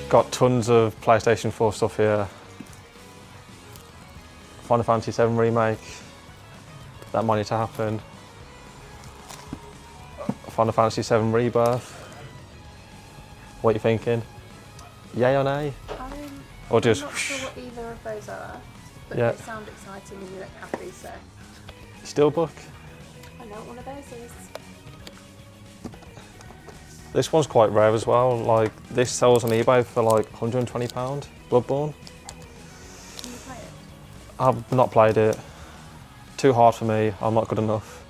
Got tons of PlayStation 4 stuff here. Final Fantasy 7 Remake, that might need to happen. Final Fantasy 7 Rebirth. What are you thinking? Yay or nay? Or just... I'm not sure what either of those are, but yeah. they sound exciting and you look happy, so... Steelbook. I know what one of those is. This one's quite rare as well. Like, this sells on eBay for like £120. Bloodborne. Can you play it? I've not played it. Too hard for me. I'm not good enough.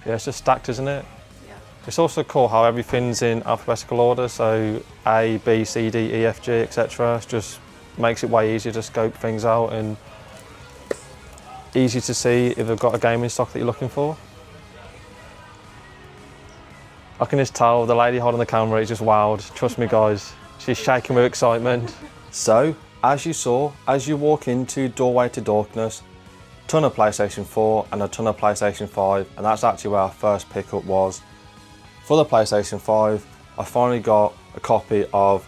Yeah, it's just stacked, isn't it? Yeah. It's also cool how everything's in alphabetical order. So A, B, C, D, E, F, G, etc. It just makes it way easier to scope things out and easy to see if they've got a game in stock that you're looking for. I can just tell the lady holding the camera is just wowed. Trust me, guys. She's shaking with excitement. So, as you saw, as you walk into Doorway to Darkness, ton of PlayStation 4 and a ton of PlayStation 5, and that's actually where our first pickup was. For the PlayStation 5, I finally got a copy of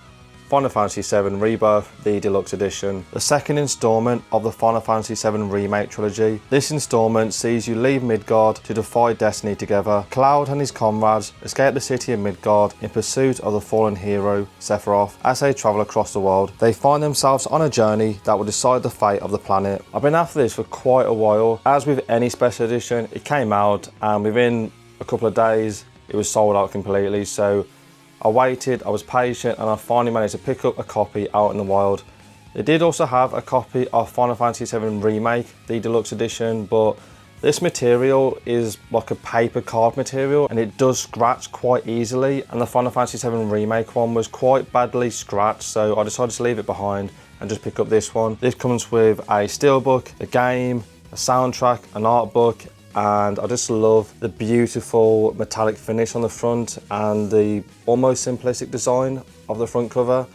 Final Fantasy 7 Rebirth, the Deluxe Edition, the second instalment of the Final Fantasy 7 Remake trilogy. This instalment sees you leave Midgard to defy destiny together. Cloud and his comrades escape the city of Midgard in pursuit of the fallen hero, Sephiroth. As they travel across the world, they find themselves on a journey that will decide the fate of the planet. I've been after this for quite a while. As with any special edition, it came out and within a couple of days, it was sold out completely. So I waited, I was patient, and I finally managed to pick up a copy out in the wild. They did also have a copy of Final Fantasy 7 Remake, the Deluxe Edition, but this material is like a paper card material and it does scratch quite easily, and the Final Fantasy 7 Remake one was quite badly scratched, so I decided to leave it behind and just pick up this one. This comes with a steelbook, a game, a soundtrack, an art book, and I just love the beautiful metallic finish on the front and the almost simplistic design of the front cover.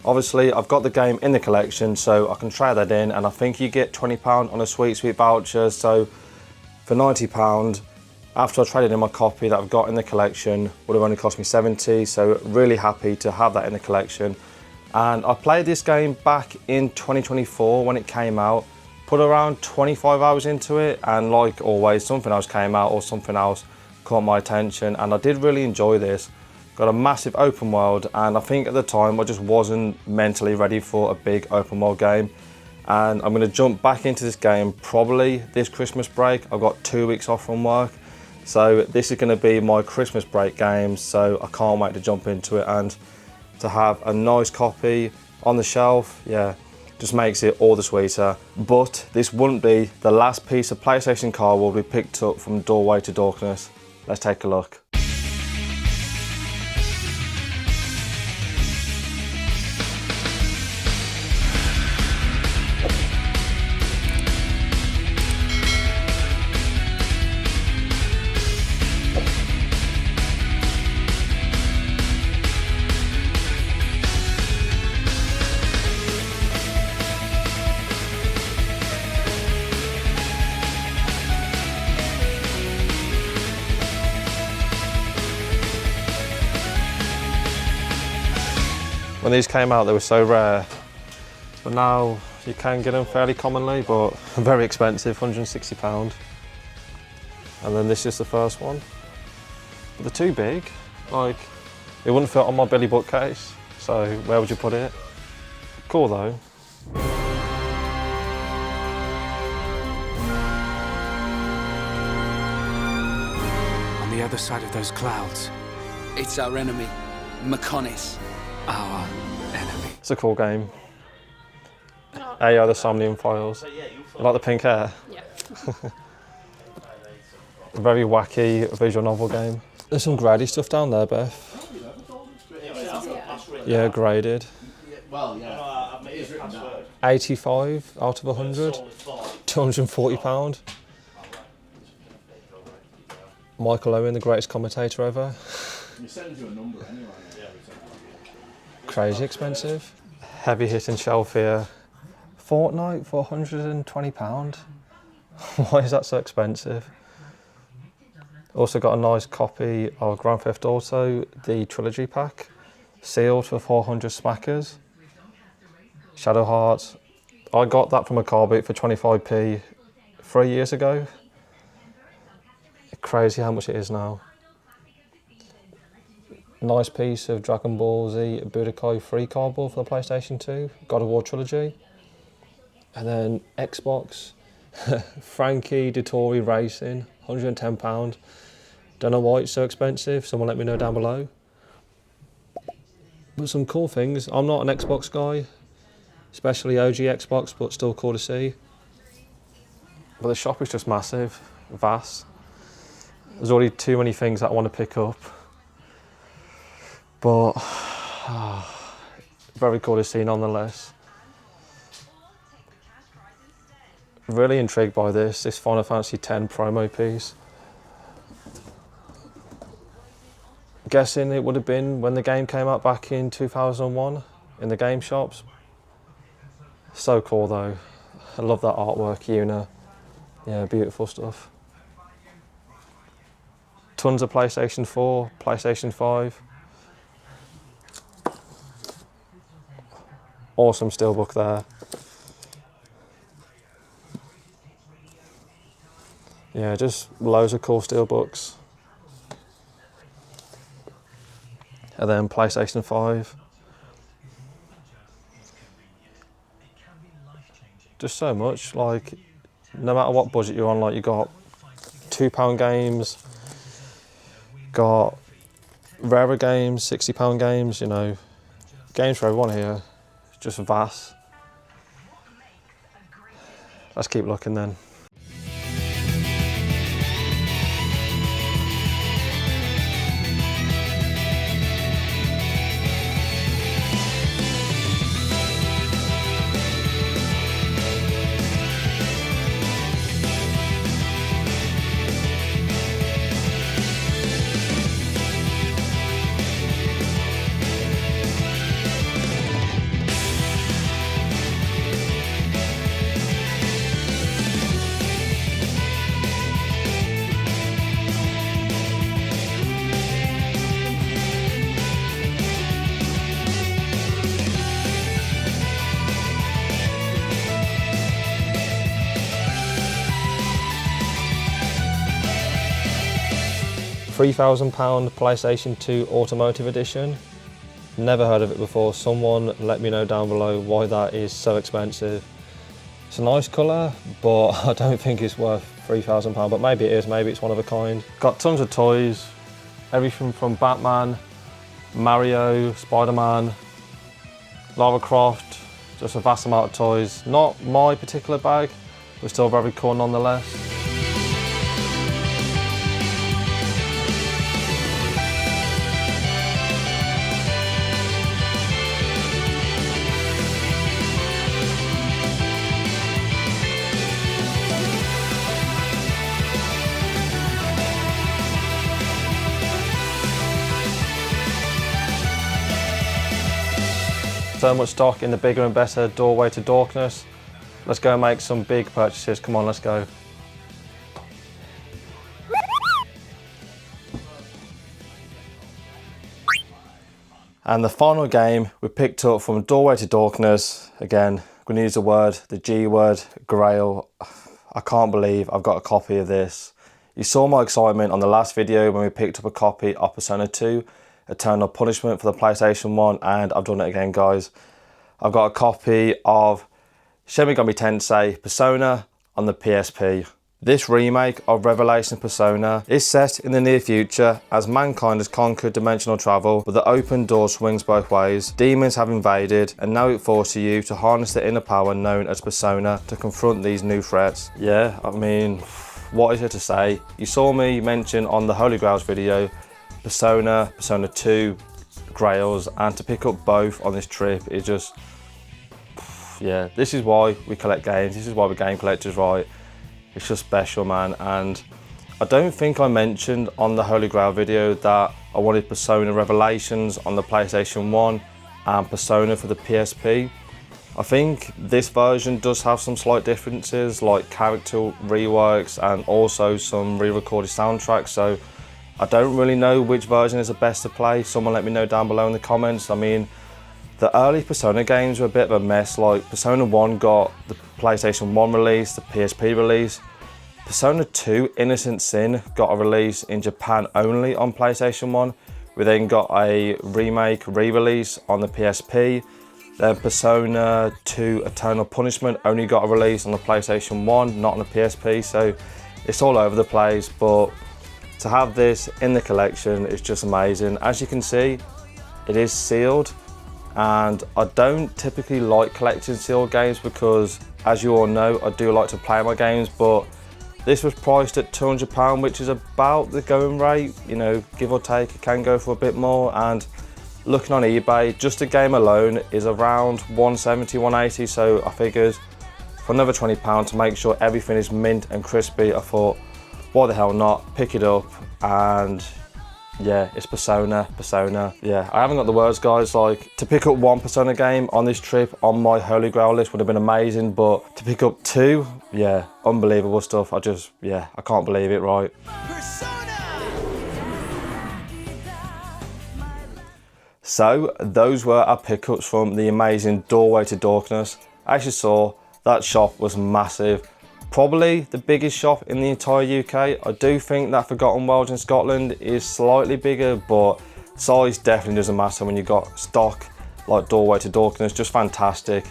Obviously, I've got the game in the collection, so I can trade that in, and I think you get £20 on a Sweet Sweet voucher, so for £90, after I traded in my copy that I've got in the collection, would have only cost me £70, so really happy to have that in the collection. And I played this game back in 2024 when it came out. Put around 25 hours into it, and like always, something else came out or something else caught my attention, and I did really enjoy this. Got a massive open world, and I think at the time I just wasn't mentally ready for a big open world game. And I'm going to jump back into this game probably this Christmas break. I've got 2 weeks off from work, so this is going to be my Christmas break game, so I can't wait to jump into it and to have a nice copy on the shelf. Yeah, just makes it all the sweeter. But this wouldn't be the last piece of PlayStation cardboard we picked up from Doorway to Darkness. Let's take a look. When these came out, they were so rare, but now you can get them fairly commonly, but very expensive, £160. And then this is the first one. But they're too big, like it wouldn't fit on my Billy bookcase, so where would you put it? Cool though. On the other side of those clouds. It's our enemy. Mechonis, our enemy. It's a cool game. The Somnium Files. You like the pink hair? Yeah. A very wacky visual novel game. There's some grady stuff down there, Beth. Yeah, graded. 85 out of 100. £240. Michael Owen, the greatest commentator ever. Crazy expensive. Heavy hitting shelf here. Fortnite for £120. Why is that so expensive? Also got a nice copy of Grand Theft Auto, the trilogy pack, sealed for 400 smackers. Shadow Hearts. I got that from a car boot for 25p 3 years ago. Crazy how much it is now. Nice piece of Dragon Ball Z Budokai 3 cardboard for the PlayStation 2, God of War trilogy. And then Xbox, Frankie Dettori Racing, £110. Don't know why it's so expensive, someone let me know down below. But some cool things. I'm not an Xbox guy, especially OG Xbox, but still cool to see. But the shop is just massive, vast. There's already too many things that I want to pick up. But very cool to see nonetheless. Really intrigued by this Final Fantasy X promo piece. Guessing it would have been when the game came out back in 2001 in the game shops. So cool though. I love that artwork, Yuna. Yeah, beautiful stuff. Tons of PlayStation 4, PlayStation 5. Awesome steelbook there. Yeah, just loads of cool steelbooks. And then PlayStation 5. Just so much, like, no matter what budget you're on, like you got £2 games, got rarer games, £60 games, you know, games for everyone here. It's just vast. Let's keep looking then. £3,000 PlayStation 2 Automotive Edition. Never heard of it before. Someone let me know down below why that is so expensive. It's a nice colour, but I don't think it's worth £3,000, but maybe it is, maybe it's one of a kind. Got tons of toys, everything from Batman, Mario, Spider-Man, Lara Croft, just a vast amount of toys. Not my particular bag, but still very cool nonetheless. So much stock in the bigger and better doorway to Dorkness. Let's go and make some big purchases. Come on, let's go. And the final game we picked up from doorway to Dorkness. Again, I'm going to use the word, the G word, Grail. I can't believe I've got a copy of this. You saw my excitement on the last video when we picked up a copy of Persona 2. Eternal Punishment for the PlayStation 1, and I've done it again, guys. I've got a copy of Shin Megami Tensei Persona on the PSP. This remake of Revelations Persona is set in the near future as mankind has conquered dimensional travel, but the open door swings both ways. Demons have invaded, and now it forces you to harness the inner power known as Persona to confront these new threats. Yeah, I mean, what is there to say? You saw me mention on the Holy Grails video Persona, Persona 2, Grails, and to pick up both on this trip is just, yeah, this is why we collect games, this is why we're game collectors, right? It's just special, man. And I don't think I mentioned on the Holy Grail video that I wanted Persona Revelations on the PlayStation 1 and Persona for the PSP. I think this version does have some slight differences, like character reworks and also some re-recorded soundtracks, so I don't really know which version is the best to play. Someone let me know down below in the comments. I mean, the early Persona games were a bit of a mess. Like Persona 1 got the PlayStation 1 release, the PSP release. Persona 2 Innocent Sin got a release in Japan only on PlayStation 1. We then got a remake re-release on the PSP. Then Persona 2 Eternal Punishment only got a release on the PlayStation 1, not on the PSP. So it's all over the place, but to have this in the collection is just amazing. As you can see, it is sealed. And I don't typically like collecting sealed games because, as you all know, I do like to play my games, but this was priced at £200, which is about the going rate, you know, give or take. It can go for a bit more, and looking on eBay, just a game alone is around 170, 180, so I figured for another £20 to make sure everything is mint and crispy, I thought, why the hell not, pick it up. And yeah, it's Persona. Yeah, I haven't got the words, guys. Like, to pick up one Persona game on this trip on my Holy Grail list would have been amazing, but to pick up two, yeah, unbelievable stuff. I can't believe it, right? So, those were our pickups from the amazing Doorway to Darkness. As you saw, that shop was massive. Probably the biggest shop in the entire UK. I do think that Forgotten Worlds in Scotland is slightly bigger, but size definitely doesn't matter when you've got stock like Doorway to Darkness. Just fantastic.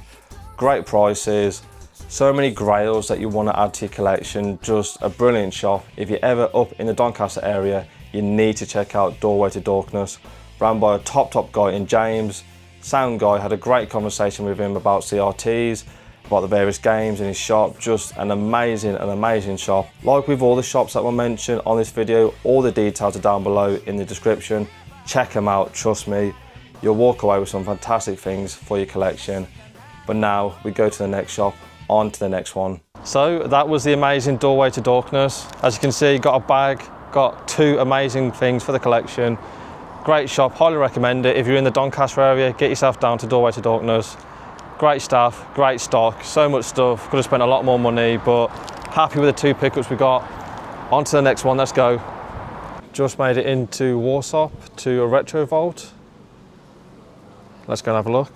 Great prices. So many grails that you want to add to your collection. Just a brilliant shop. If you're ever up in the Doncaster area, you need to check out Doorway to Darkness. Ran by a top guy in James. Sound guy, had a great conversation with him about CRTs, about the various games in his shop. Just an amazing shop. Like with all the shops that were mentioned on this video, all the details are down below in the description. Check them out, trust me. You'll walk away with some fantastic things for your collection. But now we go to the next shop, on to the next one. So that was the amazing Doorway to Darkness. As you can see, got a bag, got two amazing things for the collection. Great shop, highly recommend it. If you're in the Doncaster area, get yourself down to Doorway to Darkness. Great staff, great stock, so much stuff. Could have spent a lot more money, but happy with the two pickups we got. On to the next one, let's go. Just made it into Warsop to a Retro Vault. Let's go and have a look.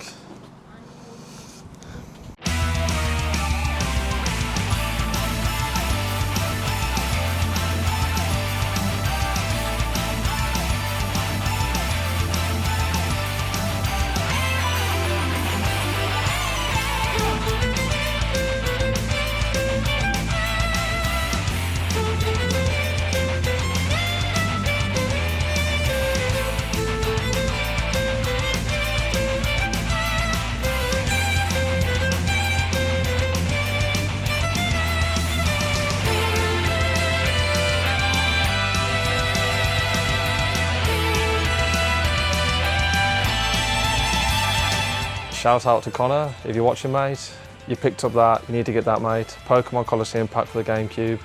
Shout out to Connor, if you're watching, mate. You picked up that, you need to get that, mate. Pokemon Coliseum pack for the GameCube.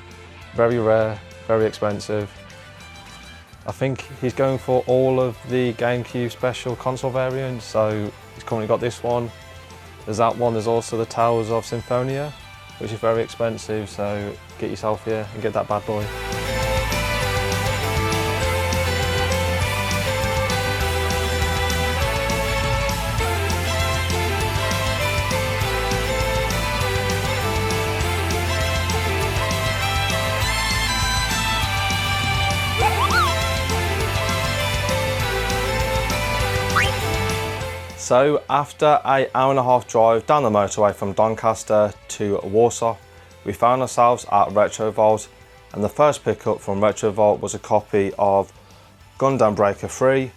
Very rare, very expensive. I think he's going for all of the GameCube special console variants, so he's currently got this one. There's that one, there's also the Towers of Symphonia, which is very expensive, so get yourself here and get that bad boy. So after an hour and a half drive down the motorway from Doncaster to Warsop, we found ourselves at Retro Vault, and the first pickup from Retro Vault was a copy of Gundam Breaker 3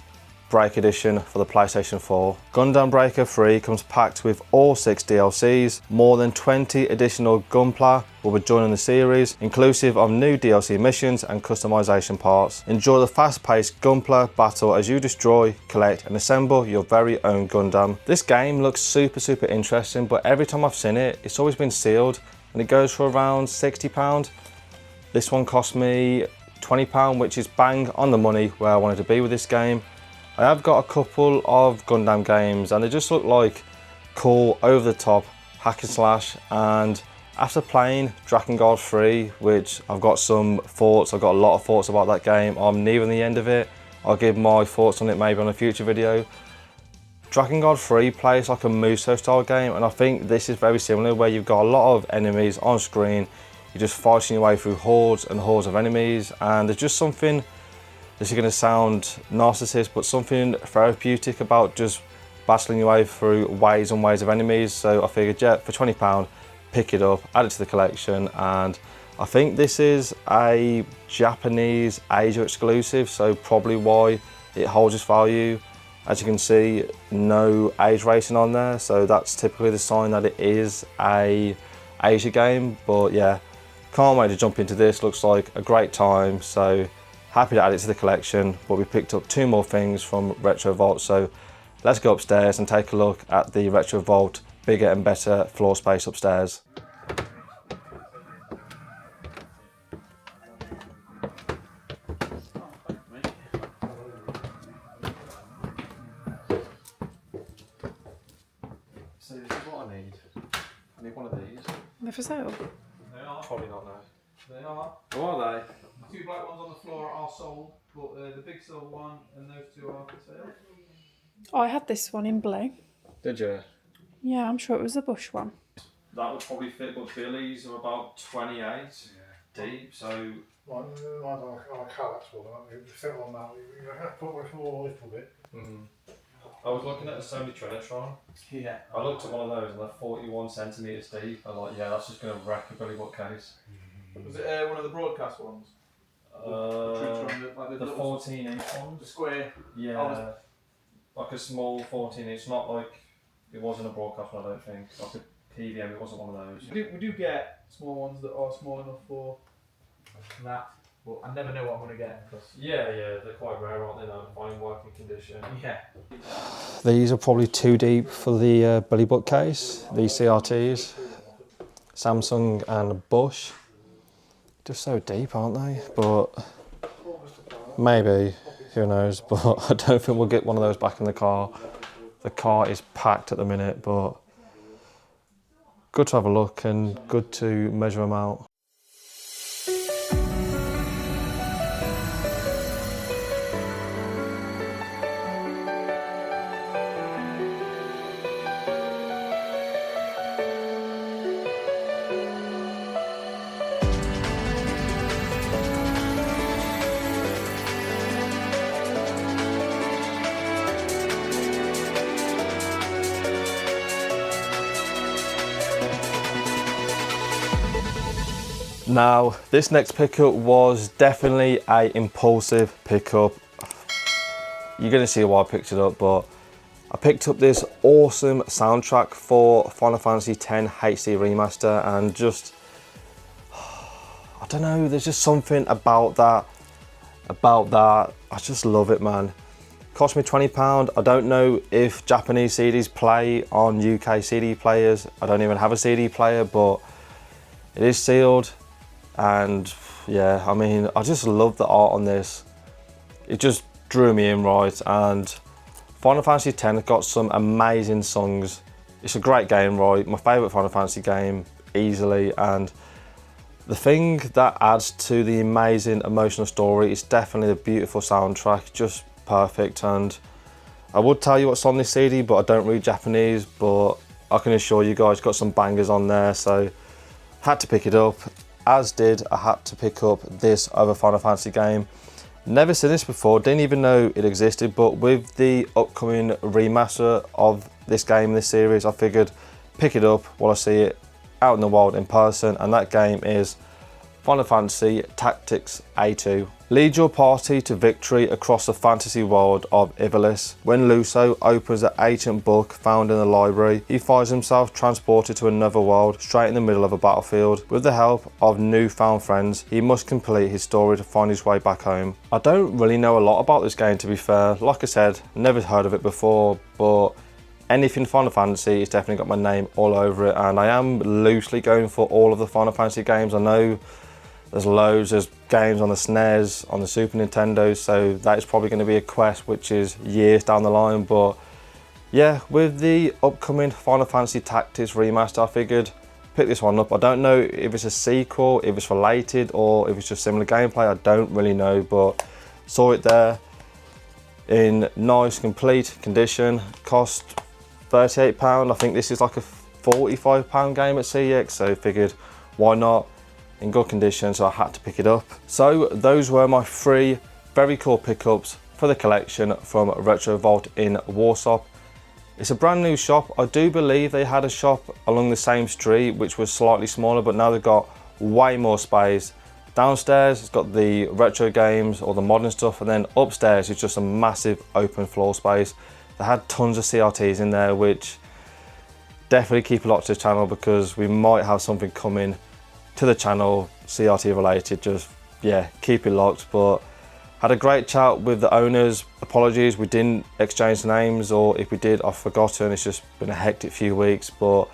Break Edition for the PlayStation 4. Gundam Breaker 3 comes packed with all 6 DLCs, more than 20 additional Gunpla will be joining the series, inclusive of new DLC missions and customization parts. Enjoy the fast-paced Gunpla battle as you destroy, collect and assemble your very own Gundam. This game looks super interesting, but every time I've seen it, it's always been sealed and it goes for around £60. This one cost me £20, which is bang on the money where I wanted to be with this game. I have got a couple of Gundam games and they just look like cool, over the top hack and slash, and after playing Drakengard 3, which I've got some thoughts, I've got a lot of thoughts about that game, I'm nearing the end of it. I'll give my thoughts on it maybe on a future video. Drakengard 3 plays like a Musou style game, and I think this is very similar, where you've got a lot of enemies on screen, you're just fighting your way through hordes and hordes of enemies, and there's just something, this is going to sound narcissist, but something therapeutic about just battling your way through waves and waves of enemies. So I figured, yeah, for £20, pick it up, add it to the collection, and I think this is a Japanese Asia exclusive, so probably why it holds its value. As you can see, no age rating on there, so that's typically the sign that it is a Asia game. But yeah, can't wait to jump into this, looks like a great time, so happy to add it to the collection. But we picked up 2 more things from Retro Vault, so let's go upstairs and take a look at the Retro Vault bigger and better floor space upstairs. So this is what I need. I need one of these. They're for sale. They are. Probably not, no. They are. Who are they? The 2 black ones on the floor are sold, but the big silver one and those 2 are for sale. Oh, I had this one in blue. Did you? Yeah, I'm sure it was a bush one. That would probably fit, but Billy's are about 28 deep, so... Well, I don't know how that's one. The fit on that, you have to put it forward a little bit. I was looking at the Sony Trinitron. Yeah. I looked at one of those and they're 41 centimetres deep. I'm like, yeah, that's just going to wreck a Billy bookcase. Was it one of the broadcast ones? The 14-inch ones. The square. Yeah. Like a small 14-inch, not like, it wasn't a broadcast one, I don't think. Like a PVM, it wasn't one of those. We do get small ones that are small enough for that, but I never know what I'm going to get. Yeah, they're quite rare, aren't they, now, to find working condition. Yeah. These are probably too deep for the Billy bookcase, these CRTs. Samsung and Bosch. Just so deep, aren't they? But maybe, who knows, but I don't think we'll get one of those back in the car. The car is packed at the minute, but good to have a look and good to measure them out. Now, this next pickup was definitely an impulsive pickup. You're going to see why I picked it up, but I picked up this awesome soundtrack for Final Fantasy X HD Remaster, and just, I don't know, there's just something about that. I just love it, man. Cost me £20. I don't know if Japanese CDs play on UK CD players. I don't even have a CD player, but it is sealed. And yeah, I mean, I just love the art on this. It just drew me in right, and Final Fantasy X has got some amazing songs. It's a great game, right? My favourite Final Fantasy game, easily, and the thing that adds to the amazing emotional story is definitely the beautiful soundtrack, just perfect. And I would tell you what's on this CD, but I don't read Japanese, but I can assure you guys got some bangers on there, so had to pick it up. As did I had to pick up this other Final Fantasy game. Never seen this before, didn't even know it existed, but with the upcoming remaster of this game, this series, I figured pick it up while I see it out in the wild in person, and that game is Final Fantasy Tactics A2. Lead your party to victory across the fantasy world of Ivalice. When Luso opens the ancient book found in the library, he finds himself transported to another world straight in the middle of a battlefield. With the help of newfound friends, he must complete his story to find his way back home. I don't really know a lot about this game, to be fair. Like I said, never heard of it before, but anything Final Fantasy, it's definitely got my name all over it, and I am loosely going for all of the Final Fantasy games. I know there's loads of games on the SNES, on the Super Nintendo, so that is probably going to be a quest which is years down the line. But yeah, with the upcoming Final Fantasy Tactics remaster, I figured pick this one up. I don't know if it's a sequel, if it's related, or if it's just similar gameplay. I don't really know, but saw it there in nice, complete condition. Cost £38. I think this is like a £45 game at CEX, so figured why not, in good condition, so I had to pick it up. So those were my 3 very cool pickups for the collection from Retro Vault in Warsaw. It's a brand new shop. I do believe they had a shop along the same street which was slightly smaller, but now they've got way more space. Downstairs it's got the retro games or the modern stuff, and then upstairs it's just a massive open floor space. They had tons of CRTs in there, which definitely keep a lot to the channel because we might have something coming to the channel CRT related. Just yeah, keep it locked. But had a great chat with the owners. Apologies we didn't exchange names, or if we did I've forgotten. It's just been a hectic few weeks. But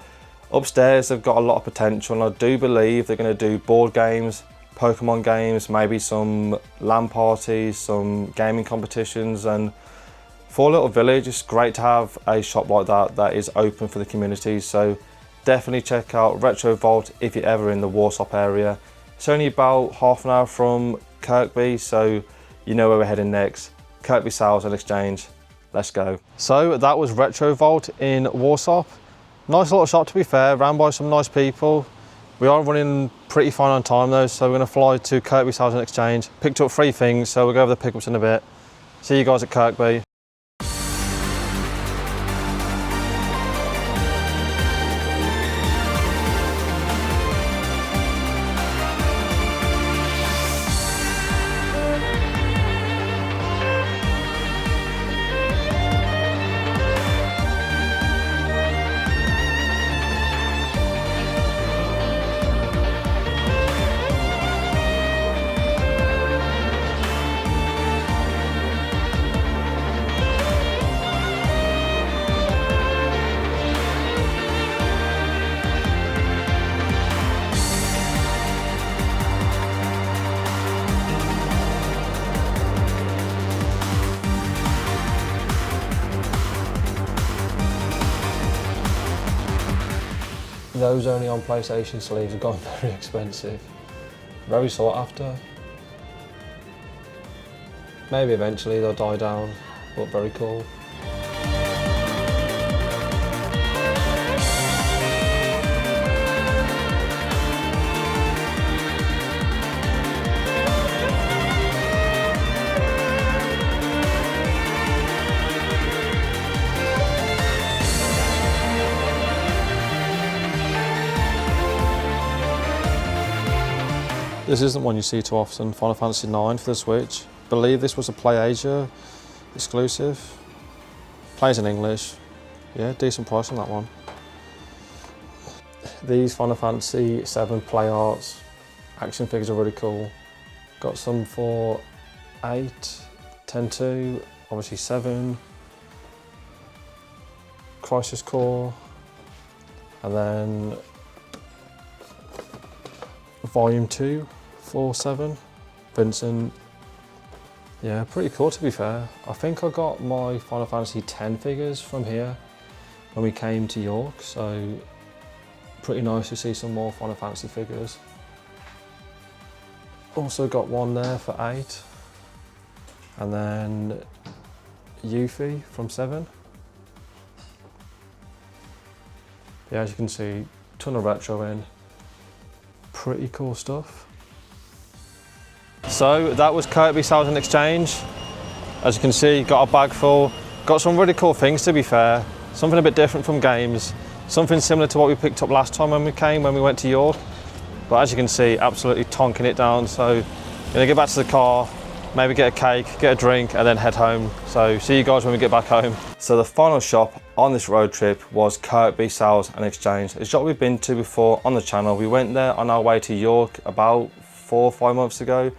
upstairs they've got a lot of potential, and I do believe they're going to do board games, Pokemon games, maybe some LAN parties, some gaming competitions. And for a little village, it's great to have a shop like that is open for the community. So definitely check out Retro Vault if you're ever in the Warsaw area. It's only about half an hour from Kirkby, so you know where we're heading next. Kirkby Sales and Exchange. Let's go. So that was Retro Vault in Warsaw. Nice little shop, to be fair, ran by some nice people. We are running pretty fine on time though, so we're going to fly to Kirkby Sales and Exchange. Picked up 3 things, so we'll go over the pickups in a bit. See you guys at Kirkby. Those only on PlayStation sleeves have gone very expensive. Very sought after. Maybe eventually they'll die down, but very cool. This isn't one you see too often, Final Fantasy IX for the Switch. I believe this was a PlayAsia exclusive. Plays in English. Yeah, decent price on that one. These Final Fantasy VII Play Arts action figures are really cool. Got some for 8, 10-2, obviously 7, Crisis Core, and then Volume 2 for 7, Vincent. Yeah, pretty cool to be fair. I think I got my Final Fantasy X figures from here when we came to York, so pretty nice to see some more Final Fantasy figures. Also got one there for 8, and then Yuffie from 7. Yeah, as you can see, ton of retro in. Pretty cool stuff. So that was Kirkby Sales and Exchange. As you can see, got a bag full. Got some really cool things, to be fair. Something a bit different from games. Something similar to what we picked up last time when we went to York. But as you can see, absolutely tonking it down. So gonna get back to the car, maybe get a cake, get a drink, and then head home. So see you guys when we get back home. So the final shop on this road trip was Kirkby Sales and Exchange. It's a shop we've been to before on the channel. We went there on our way to York about 4 or 5 months ago.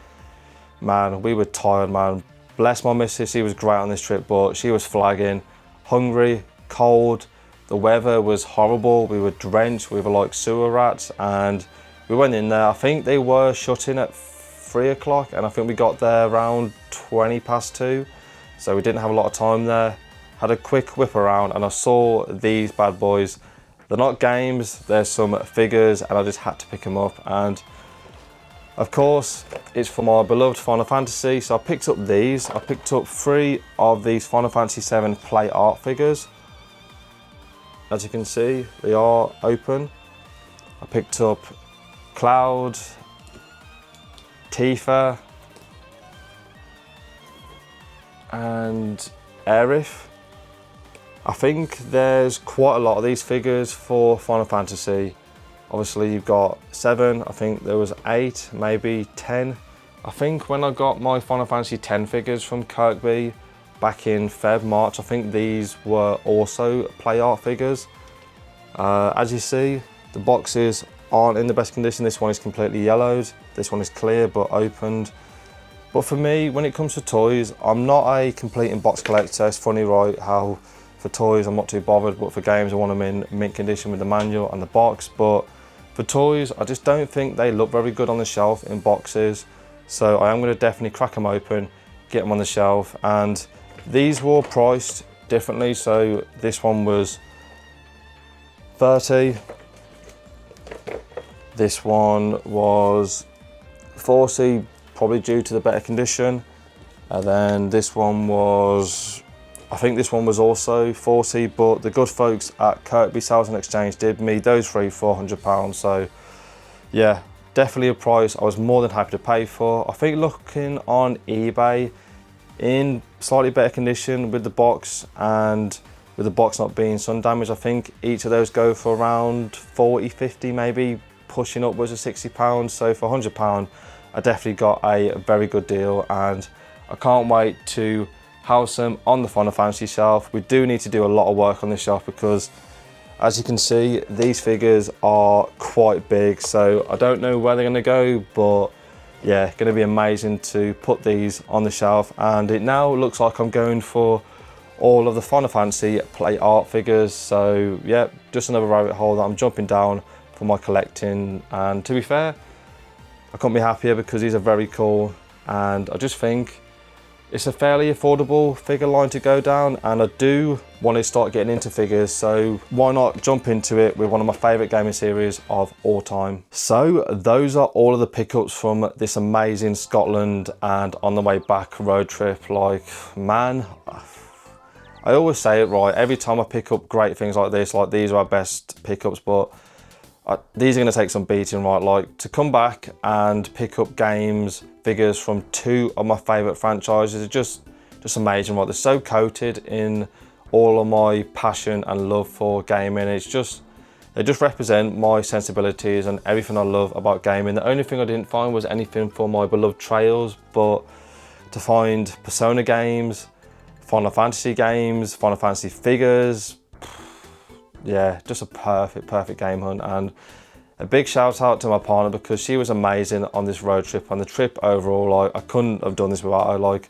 Man, we were tired, man. Bless my missus, she was great on this trip, but she was flagging, hungry, cold. The weather was horrible. We were drenched, we were like sewer rats, and we went in there. I think they were shutting at 3 o'clock, and I think we got there around 20 past 2. So we didn't have a lot of time there. Had a quick whip around and I saw these bad boys. They're not games, there's some figures, and I just had to pick them up. And of course, it's for my beloved Final Fantasy. So I picked up these. I picked up 3 of these Final Fantasy 7 play art figures. As you can see, they are open. I picked up Cloud, Tifa, and Aerith. I think there's quite a lot of these figures for Final Fantasy. Obviously you've got 7, I think there was 8, maybe 10. I think when I got my Final Fantasy 10 figures from Kirkby back in March, I think these were also play art figures. As you see, the boxes aren't in the best condition. This one is completely yellowed. This one is clear but opened. But for me, when it comes to toys, I'm not a complete in-box collector. It's funny, right, how for toys I'm not too bothered, but for games I want them in mint condition with the manual and the box. But for toys, I just don't think they look very good on the shelf in boxes. So I am going to definitely crack them open, get them on the shelf. And these were priced differently. So this one was 30. This one was 40, probably due to the better condition. And then this one was, I think this one was also 40, but the good folks at Kirkby Sales and Exchange did me those 3 for £100. So yeah, definitely a price I was more than happy to pay for. I think looking on eBay, in slightly better condition with the box, and with the box not being sun damaged, I think each of those go for around 40, 50, maybe pushing upwards of £60. So for £100, I definitely got a very good deal, and I can't wait to house them on the Final Fantasy shelf. We do need to do a lot of work on this shelf because, as you can see, these figures are quite big. So I don't know where they're going to go, but yeah, going to be amazing to put these on the shelf. And it now looks like I'm going for all of the Final Fantasy play art figures. So yeah, just another rabbit hole that I'm jumping down for my collecting. And to be fair, I couldn't be happier because these are very cool, and I just think it's a fairly affordable figure line to go down, and I do want to start getting into figures, so why not jump into it with one of my favourite gaming series of all time. So those are all of the pickups from this amazing Scotland and on the way back road trip. Like, man, I always say it, right, every time I pick up great things like this, like these are our best pickups, but these are going to take some beating, right? Like, to come back and pick up games, figures from 2 of my favourite franchises is just amazing, right? They're so coated in all of my passion and love for gaming. They just represent my sensibilities and everything I love about gaming. The only thing I didn't find was anything for my beloved Trails, but to find Persona games, Final Fantasy games, Final Fantasy figures, yeah, just a perfect game hunt. And a big shout out to my partner because she was amazing on this road trip. On the trip overall, like, I couldn't have done this without her. Like,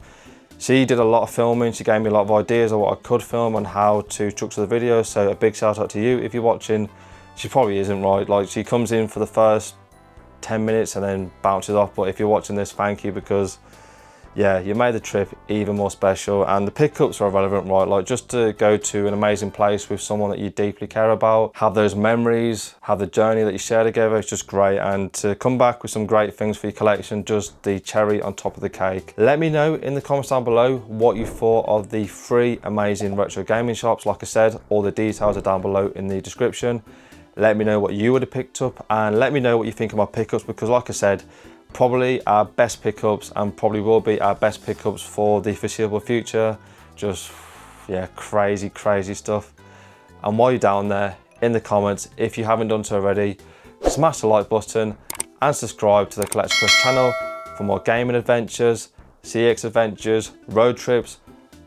she did a lot of filming. She gave me a lot of ideas of what I could film and how to structure the video. So a big shout out to you if you're watching. She probably isn't, right? Like, she comes in for the first 10 minutes and then bounces off. But if you're watching this, thank you, because yeah, you made the trip even more special. And the pickups are relevant, right? Like, just to go to an amazing place with someone that you deeply care about, have those memories, have the journey that you share together, it's just great. And to come back with some great things for your collection, just the cherry on top of the cake. Let me know in the comments down below what you thought of the 3 amazing retro gaming shops. Like I said, all the details are down below in the description. Let me know what you would have picked up, and let me know what you think of my pickups, because like I said, probably our best pickups, and probably will be our best pickups for the foreseeable future. Just, yeah, crazy stuff. And while you're down there, in the comments. If you haven't done so already, smash the like button and subscribe to the Collector's Quest channel for more gaming adventures, CX adventures, road trips,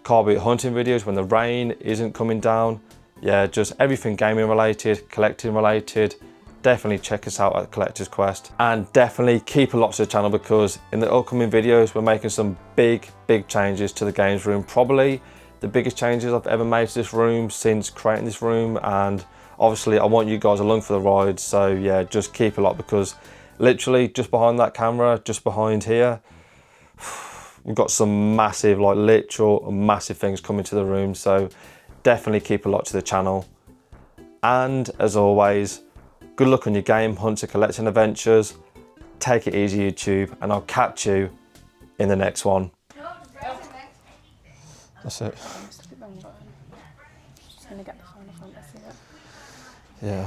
car boot hunting videos when the rain isn't coming down. Yeah, just everything gaming related, collecting related. Definitely check us out at Collector's Quest, and definitely keep a watch to the channel, because in the upcoming videos we're making some big changes to the games room. Probably the biggest changes I've ever made to this room since creating this room, and obviously I want you guys along for the ride. So yeah, just keep a lot, because literally just behind that camera, just behind here, we've got some massive, like literal massive things coming to the room. So definitely keep a lot to the channel. And as always, good luck on your game hunts and collecting adventures. Take it easy, YouTube, and I'll catch you in the next one. That's it. Just gonna get the final fantasy. Yeah.